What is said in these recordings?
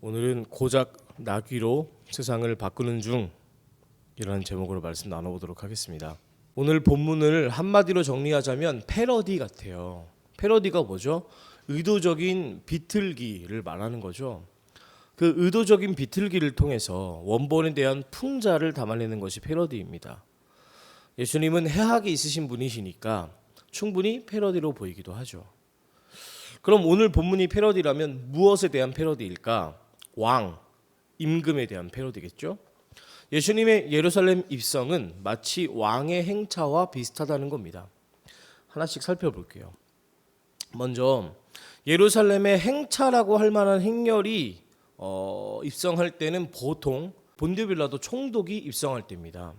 오늘은 고작 나귀로 세상을 바꾸는 중이라는 제목으로 말씀 나눠보도록 하겠습니다. 오늘 본문을 한마디로 정리하자면 패러디 같아요. 패러디가 뭐죠? 의도적인 비틀기를 말하는 거죠. 그 의도적인 비틀기를 통해서 원본에 대한 풍자를 담아내는 것이 패러디입니다. 예수님은 해학이 있으신 분이시니까 충분히 패러디로 보이기도 하죠. 그럼 오늘 본문이 패러디라면 무엇에 대한 패러디일까? 왕, 임금에 대한 패러디겠죠. 예수님의 예루살렘 입성은 마치 왕의 행차와 비슷하다는 겁니다. 하나씩 살펴볼게요. 먼저 예루살렘의 행차라고 할 만한 행렬이 입성할 때는 보통 본디오 빌라도 총독이 입성할 때입니다.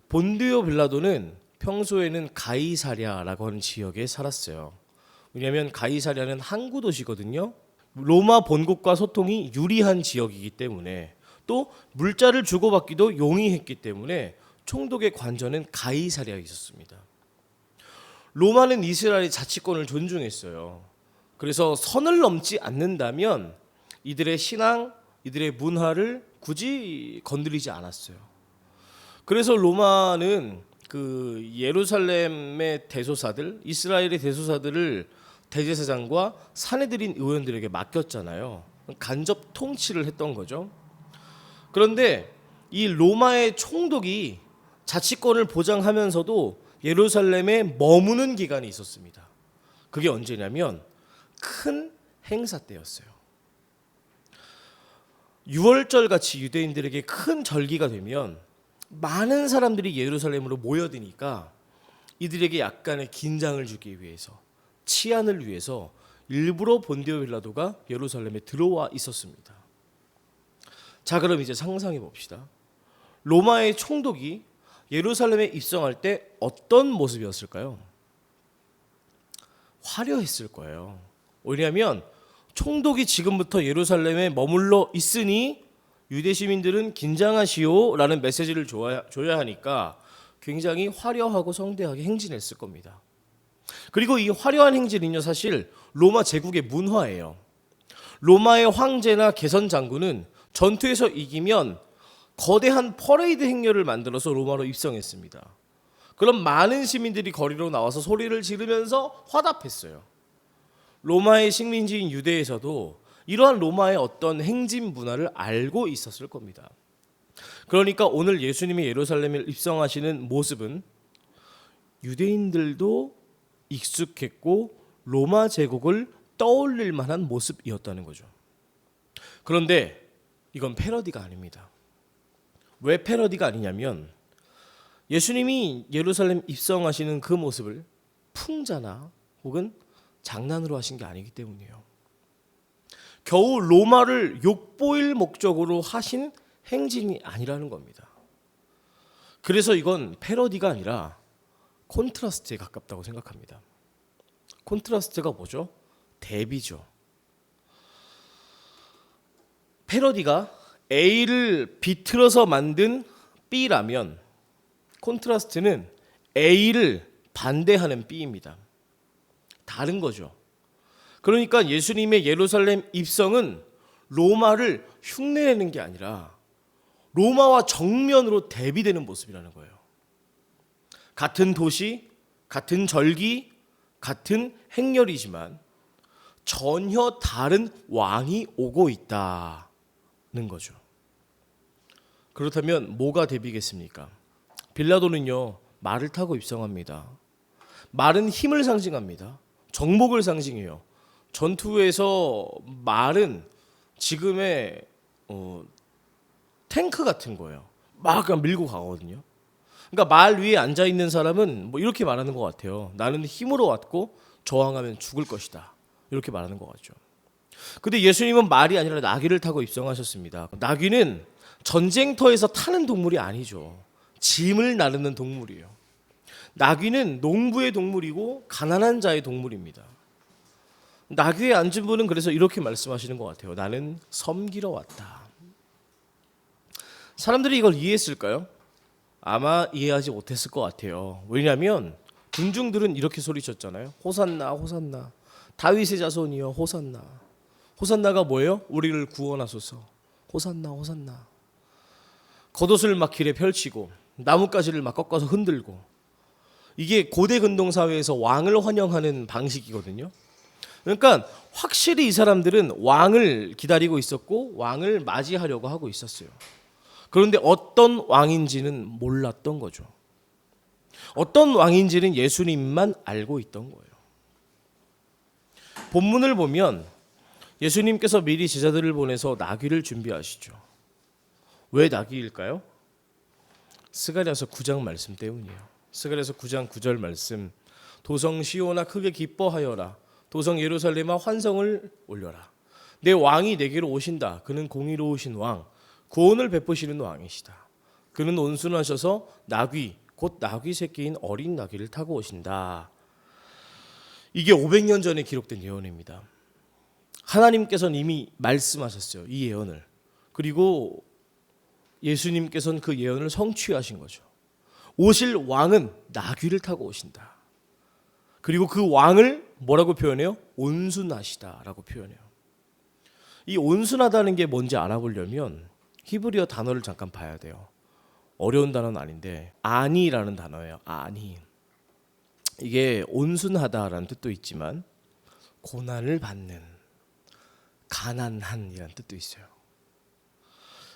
본디오 빌라도는 평소에는 가이사랴라고 하는 지역에 살았어요. 왜냐하면 가이사랴는 항구 도시거든요. 로마 본국과 소통이 유리한 지역이기 때문에 또 물자를 주고받기도 용이했기 때문에 총독의 관저는 가이사랴에 있었습니다. 로마는 이스라엘의 자치권을 존중했어요. 그래서 선을 넘지 않는다면 이들의 신앙, 이들의 문화를 굳이 건드리지 않았어요. 그래서 로마는 그 예루살렘의 대소사들, 이스라엘의 대소사들을 대제사장과 사내들인 의원들에게 맡겼잖아요. 간접 통치를 했던 거죠. 그런데 이 로마의 총독이 자치권을 보장하면서도 예루살렘에 머무는 기간이 있었습니다. 그게 언제냐면 큰 행사 때였어요. 유월절 같이 유대인들에게 큰 절기가 되면 많은 사람들이 예루살렘으로 모여드니까 이들에게 약간의 긴장을 주기 위해서, 치안을 위해서 일부러 본디오 빌라도가 예루살렘에 들어와 있었습니다. 자, 그럼 이제 상상해 봅시다. 로마의 총독이 예루살렘에 입성할 때 어떤 모습이었을까요? 화려했을 거예요. 왜냐하면 총독이 지금부터 예루살렘에 머물러 있으니 유대 시민들은 긴장하시오라는 메시지를 줘야 하니까 굉장히 화려하고 성대하게 행진했을 겁니다. 그리고 이 화려한 행진은요, 사실 로마 제국의 문화예요. 로마의 황제나 개선 장군은 전투에서 이기면 거대한 퍼레이드 행렬을 만들어서 로마로 입성했습니다. 그럼 많은 시민들이 거리로 나와서 소리를 지르면서 화답했어요. 로마의 식민지인 유대에서도 이러한 로마의 어떤 행진 문화를 알고 있었을 겁니다. 그러니까 오늘 예수님이 예루살렘에 입성하시는 모습은 유대인들도 익숙했고 로마 제국을 떠올릴 만한 모습이었다는 거죠. 그런데 이건 패러디가 아닙니다. 왜 패러디가 아니냐면 예수님이 예루살렘 입성하시는 그 모습을 풍자나 혹은 장난으로 하신 게 아니기 때문이에요. 겨우 로마를 욕보일 목적으로 하신 행진이 아니라는 겁니다. 그래서 이건 패러디가 아니라 콘트라스트에 가깝다고 생각합니다. 콘트라스트가 뭐죠? 대비죠. 패러디가 A를 비틀어서 만든 B라면 콘트라스트는 A를 반대하는 B입니다. 다른 거죠. 그러니까 예수님의 예루살렘 입성은 로마를 흉내내는 게 아니라 로마와 정면으로 대비되는 모습이라는 거예요. 같은 도시, 같은 절기, 같은 행렬이지만 전혀 다른 왕이 오고 있다는 거죠. 그렇다면 뭐가 대비겠습니까? 빌라도는요, 말을 타고 입성합니다. 말은 힘을 상징합니다. 정복을 상징해요. 전투에서 말은 지금의 탱크 같은 거예요. 막 그냥 밀고 가거든요. 그러니까 말 위에 앉아 있는 사람은 뭐 이렇게 말하는 것 같아요. 나는 힘으로 왔고 저항하면 죽을 것이다. 이렇게 말하는 것 같죠. 근데 예수님은 말이 아니라 나귀를 타고 입성하셨습니다. 나귀는 전쟁터에서 타는 동물이 아니죠. 짐을 나르는 동물이에요. 나귀는 농부의 동물이고 가난한 자의 동물입니다. 나귀에 앉은 분은 그래서 이렇게 말씀하시는 것 같아요. 나는 섬기러 왔다. 사람들이 이걸 이해했을까요? 아마 이해하지 못했을 것 같아요. 왜냐하면 군중들은 이렇게 소리쳤잖아요. 호산나 호산나 다윗의 자손이여 호산나. 호산나가 뭐예요? 우리를 구원하소서. 호산나 호산나. 겉옷을 막 길에 펼치고 나뭇가지를 막 꺾어서 흔들고, 이게 고대 근동 사회에서 왕을 환영하는 방식이거든요. 그러니까 확실히 이 사람들은 왕을 기다리고 있었고 왕을 맞이하려고 하고 있었어요. 그런데 어떤 왕인지는 몰랐던 거죠. 어떤 왕인지는 예수님만 알고 있던 거예요. 본문을 보면 예수님께서 미리 제자들을 보내서 나귀를 준비하시죠. 왜 나귀일까요? 스가랴서 9장 말씀 때문이에요. 스가랴서 9장 9절 말씀. 도성 시온아 크게 기뻐하여라. 도성 예루살렘아 환성을 올려라. 내 왕이 내게로 오신다. 그는 공의로우신 왕, 구원을 베푸시는 왕이시다. 그는 온순하셔서 나귀, 곧 나귀 새끼인 어린 나귀를 타고 오신다. 이게 500년 전에 기록된 예언입니다. 하나님께서는 이미 말씀하셨어요, 이 예언을. 그리고 예수님께서는 그 예언을 성취하신 거죠. 오실 왕은 나귀를 타고 오신다. 그리고 그 왕을 뭐라고 표현해요? 온순하시다라고 표현해요. 이 온순하다는 게 뭔지 알아보려면 히브리어 단어를 잠깐 봐야 돼요. 어려운 단어는 아닌데 아니라는 단어예요. 아니. 이게 온순하다라는 뜻도 있지만 고난을 받는, 가난한이라는 뜻도 있어요.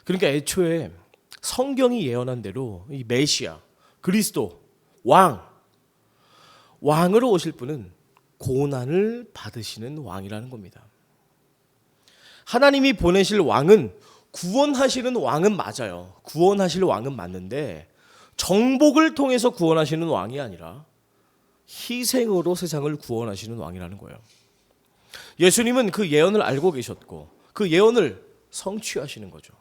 그러니까 애초에 성경이 예언한 대로 이 메시아, 그리스도, 왕으로 오실 분은 고난을 받으시는 왕이라는 겁니다. 하나님이 보내실 왕은 구원하시는 왕은 맞아요. 구원하실 왕은 맞는데 정복을 통해서 구원하시는 왕이 아니라 희생으로 세상을 구원하시는 왕이라는 거예요. 예수님은 그 예언을 알고 계셨고 그 예언을 성취하시는 거죠.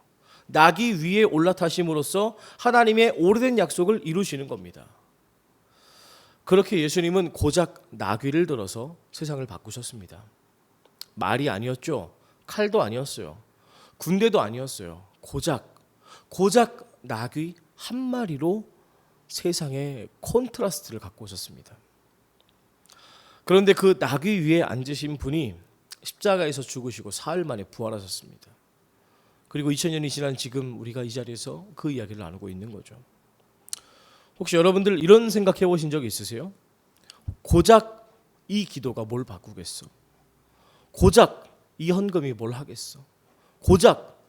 나귀 위에 올라타심으로써 하나님의 오래된 약속을 이루시는 겁니다. 그렇게 예수님은 고작 나귀를 들어서 세상을 바꾸셨습니다. 말이 아니었죠. 칼도 아니었어요. 군대도 아니었어요. 고작 나귀 한 마리로 세상에 콘트라스트를 갖고 오셨습니다. 그런데 그 나귀 위에 앉으신 분이 십자가에서 죽으시고 사흘 만에 부활하셨습니다. 그리고 2000년이 지난 지금 우리가 이 자리에서 그 이야기를 나누고 있는 거죠. 혹시 여러분들 이런 생각해 보신 적 있으세요? 고작 이 기도가 뭘 바꾸겠어? 고작 이 헌금이 뭘 하겠어? 고작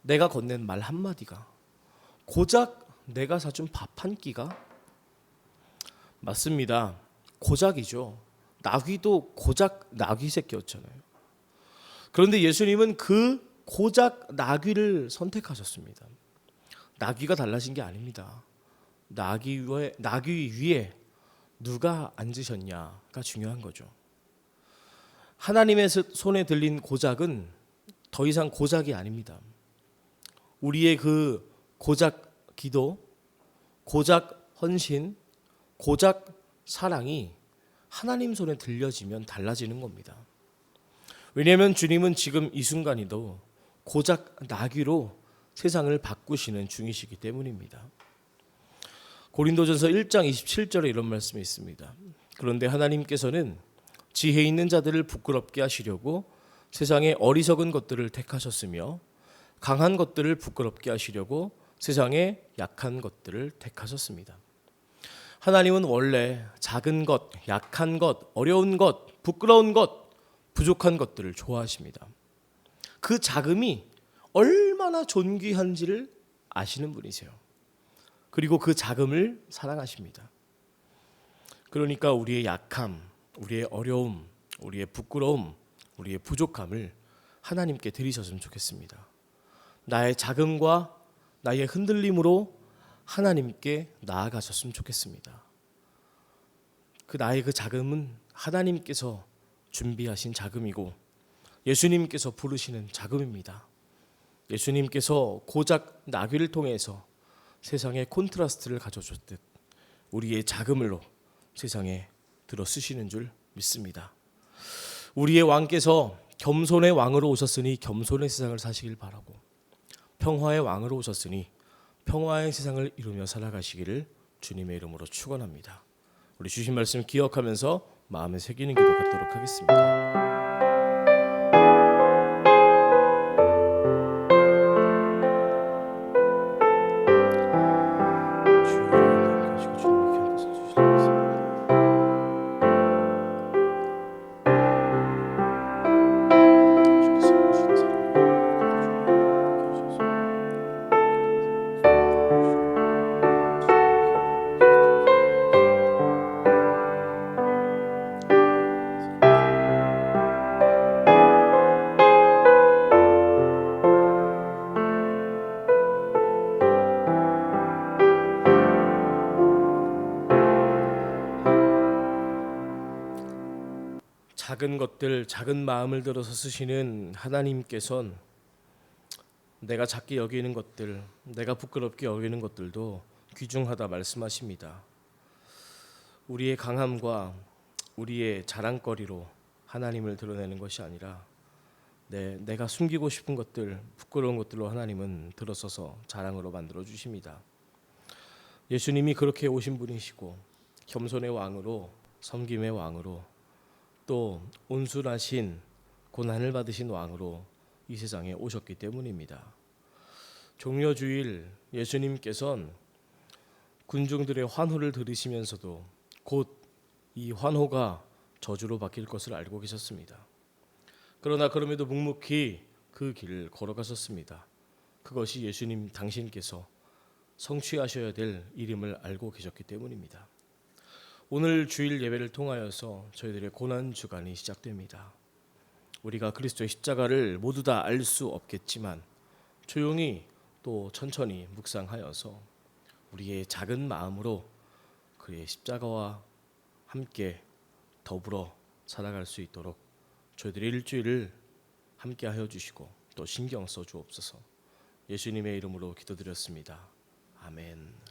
내가 건넨 말 한마디가, 고작 내가 사준 밥 한 끼가? 맞습니다. 고작이죠. 나귀도 고작 나귀 새끼였잖아요. 그런데 예수님은 그 고작 나귀를 선택하셨습니다. 나귀가 달라진 게 아닙니다. 나귀 위에 누가 앉으셨냐가 중요한 거죠. 하나님의 손에 들린 고작은 더 이상 고작이 아닙니다. 우리의 그 고작 기도, 고작 헌신, 고작 사랑이 하나님 손에 들려지면 달라지는 겁니다. 왜냐하면 주님은 지금 이 순간에도 고작 나귀로 세상을 바꾸시는 중이시기 때문입니다. 고린도전서 1장 27절에 이런 말씀이 있습니다. 그런데 하나님께서는 지혜 있는 자들을 부끄럽게 하시려고 세상의 어리석은 것들을 택하셨으며 강한 것들을 부끄럽게 하시려고 세상의 약한 것들을 택하셨습니다. 하나님은 원래 작은 것, 약한 것, 어려운 것, 부끄러운 것, 부족한 것들을 좋아하십니다. 그 작음이 얼마나 존귀한지를 아시는 분이세요. 그리고 그 작음을 사랑하십니다. 그러니까 우리의 약함, 우리의 어려움, 우리의 부끄러움, 우리의 부족함을 하나님께 드리셨으면 좋겠습니다. 나의 작음과 나의 흔들림으로 하나님께 나아가셨으면 좋겠습니다. 나의 그 작음은 하나님께서 준비하신 작음이고 예수님께서 부르시는 작음입니다. 예수님께서 고작 나귀를 통해서 세상에 콘트라스트를 가져줬듯 우리의 작음으로 세상에 들어 쓰시는 줄 믿습니다. 우리의 왕께서 겸손의 왕으로 오셨으니 겸손의 세상을 사시길 바라고, 평화의 왕으로 오셨으니 평화의 세상을 이루며 살아가시기를 주님의 이름으로 축원합니다. 우리 주신 말씀 기억하면서 마음에 새기는 기도 갖도록 하겠습니다. 작은 것들, 작은 마음을 들어서 쓰시는 하나님께선 내가 작게 여기는 것들, 내가 부끄럽게 여기는 것들도 귀중하다 말씀하십니다. 우리의 강함과 우리의 자랑거리로 하나님을 드러내는 것이 아니라 내가 숨기고 싶은 것들, 부끄러운 것들로 하나님은 들어서서 자랑으로 만들어 주십니다. 예수님이 그렇게 오신 분이시고 겸손의 왕으로, 섬김의 왕으로, 또 온순하신 고난을 받으신 왕으로 이 세상에 오셨기 때문입니다. 종려주일 예수님께서는 군중들의 환호를 들으시면서도 곧 이 환호가 저주로 바뀔 것을 알고 계셨습니다. 그러나 그럼에도 묵묵히 그 길을 걸어가셨습니다. 그것이 예수님 당신께서 성취하셔야 될 일임을 알고 계셨기 때문입니다. 오늘 주일 예배를 통하여서 저희들의 고난 주간이 시작됩니다. 우리가 그리스도의 십자가를 모두 다 알 수 없겠지만 조용히 또 천천히 묵상하여서 우리의 작은 마음으로 그의 십자가와 함께 더불어 살아갈 수 있도록 저희들의 일주일을 함께 하여 주시고 또 신경 써 주옵소서. 예수님의 이름으로 기도드렸습니다. 아멘.